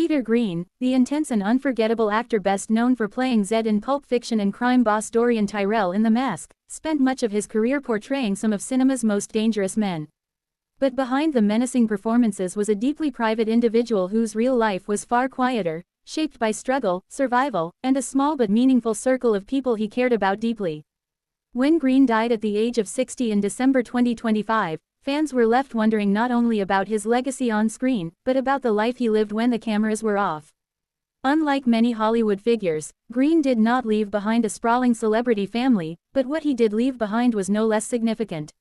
Peter Greene, the intense and unforgettable actor best known for playing Zed in Pulp Fiction and crime boss Dorian Tyrell in The Mask, spent much of his career portraying some of cinema's most dangerous men. But behind the menacing performances was a deeply private individual whose real life was far quieter, shaped by struggle, survival, and a small but meaningful circle of people he cared about deeply. When Greene died at the age of 60 in December 2025, fans were left wondering not only about his legacy on screen, but about the life he lived when the cameras were off. Unlike many Hollywood figures, Greene did not leave behind a sprawling celebrity family, but what he did leave behind was no less significant.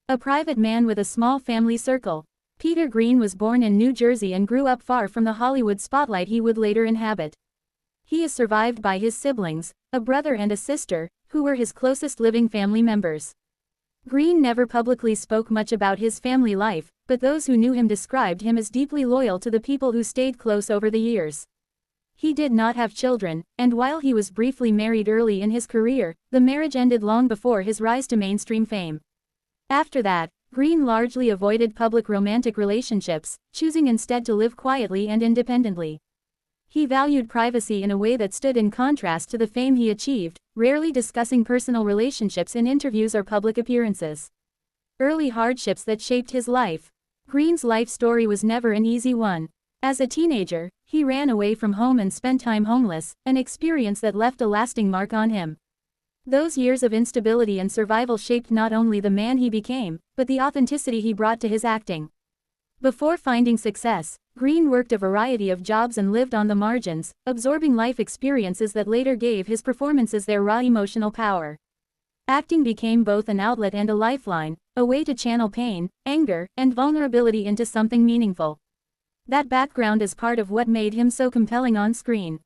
A private man with a small family circle. Peter Greene was born in New Jersey and grew up far from the Hollywood spotlight he would later inhabit. He is survived by his siblings, a brother and a sister, who were his closest living family members. Greene never publicly spoke much about his family life, but those who knew him described him as deeply loyal to the people who stayed close over the years. He did not have children, and while he was briefly married early in his career, the marriage ended long before his rise to mainstream fame. After that, Greene largely avoided public romantic relationships, choosing instead to live quietly and independently. He valued privacy in a way that stood in contrast to the fame he achieved, rarely discussing personal relationships in interviews or public appearances. Early hardships that shaped his life. Greene's life story was never an easy one. As a teenager, he ran away from home and spent time homeless, an experience that left a lasting mark on him. Those years of instability and survival shaped not only the man he became, but the authenticity he brought to his acting. Before finding success, Greene worked a variety of jobs and lived on the margins, absorbing life experiences that later gave his performances their raw emotional power. Acting became both an outlet and a lifeline, a way to channel pain, anger, and vulnerability into something meaningful. That background is part of what made him so compelling on screen.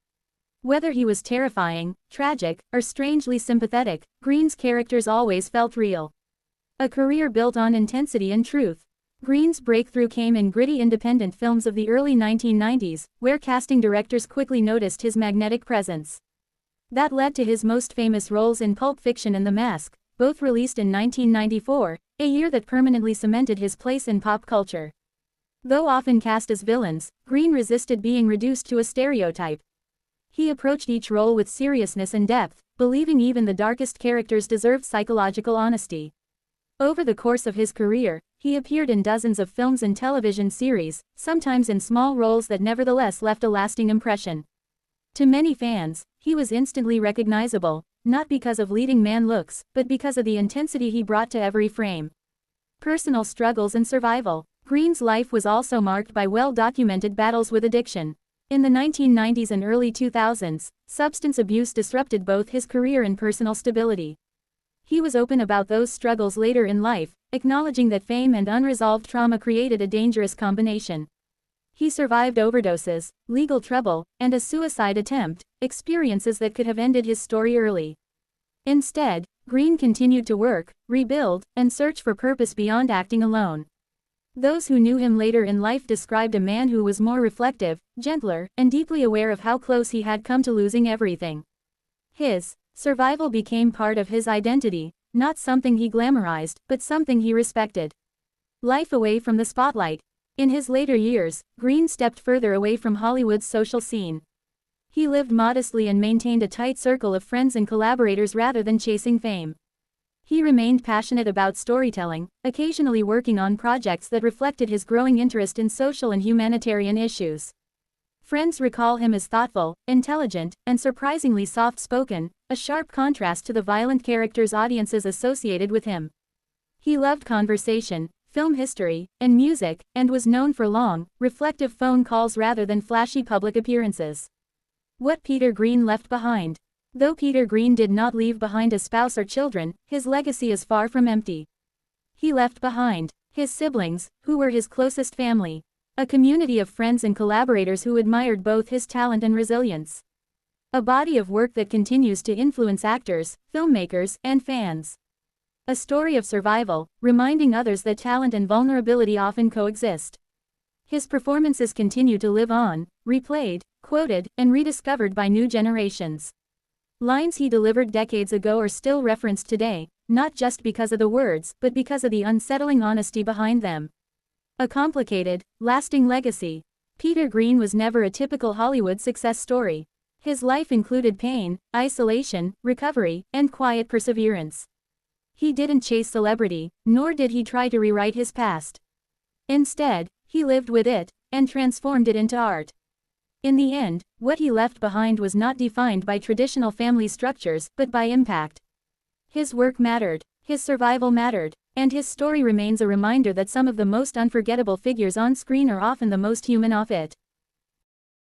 Whether he was terrifying, tragic, or strangely sympathetic, Greene's characters always felt real. A career built on intensity and truth. Greene's breakthrough came in gritty independent films of the early 1990s, where casting directors quickly noticed his magnetic presence. That led to his most famous roles in Pulp Fiction and The Mask, both released in 1994, a year that permanently cemented his place in pop culture. Though often cast as villains, Greene resisted being reduced to a stereotype. He approached each role with seriousness and depth, believing even the darkest characters deserved psychological honesty. Over the course of his career, he appeared in dozens of films and television series, sometimes in small roles that nevertheless left a lasting impression. To many fans, he was instantly recognizable, not because of leading man looks, but because of the intensity he brought to every frame. Personal struggles and survival. Greene's life was also marked by well-documented battles with addiction. In the 1990s and early 2000s, substance abuse disrupted both his career and personal stability. He was open about those struggles later in life, acknowledging that fame and unresolved trauma created a dangerous combination. He survived overdoses, legal trouble, and a suicide attempt, experiences that could have ended his story early. Instead, Greene continued to work, rebuild, and search for purpose beyond acting alone. Those who knew him later in life described a man who was more reflective, gentler, and deeply aware of how close he had come to losing everything. His survival became part of his identity, not something he glamorized, but something he respected. Life away from the spotlight. In his later years, Greene stepped further away from Hollywood's social scene. He lived modestly and maintained a tight circle of friends and collaborators rather than chasing fame. He remained passionate about storytelling, occasionally working on projects that reflected his growing interest in social and humanitarian issues. Friends recall him as thoughtful, intelligent, and surprisingly soft-spoken, a sharp contrast to the violent characters audiences associated with him. He loved conversation, film history, and music, and was known for long, reflective phone calls rather than flashy public appearances. What Peter Greene left behind. Though Peter Greene did not leave behind a spouse or children, his legacy is far from empty. He left behind his siblings, who were his closest family. A community of friends and collaborators who admired both his talent and resilience. A body of work that continues to influence actors, filmmakers, and fans. A story of survival, reminding others that talent and vulnerability often coexist. His performances continue to live on, replayed, quoted, and rediscovered by new generations. Lines he delivered decades ago are still referenced today, not just because of the words, but because of the unsettling honesty behind them. A complicated, lasting legacy. Peter Greene was never a typical Hollywood success story. His life included pain, isolation, recovery, and quiet perseverance. He didn't chase celebrity, nor did he try to rewrite his past. Instead, he lived with it, and transformed it into art. In the end, what he left behind was not defined by traditional family structures, but by impact. His work mattered, his survival mattered, and his story remains a reminder that some of the most unforgettable figures on screen are often the most human of it.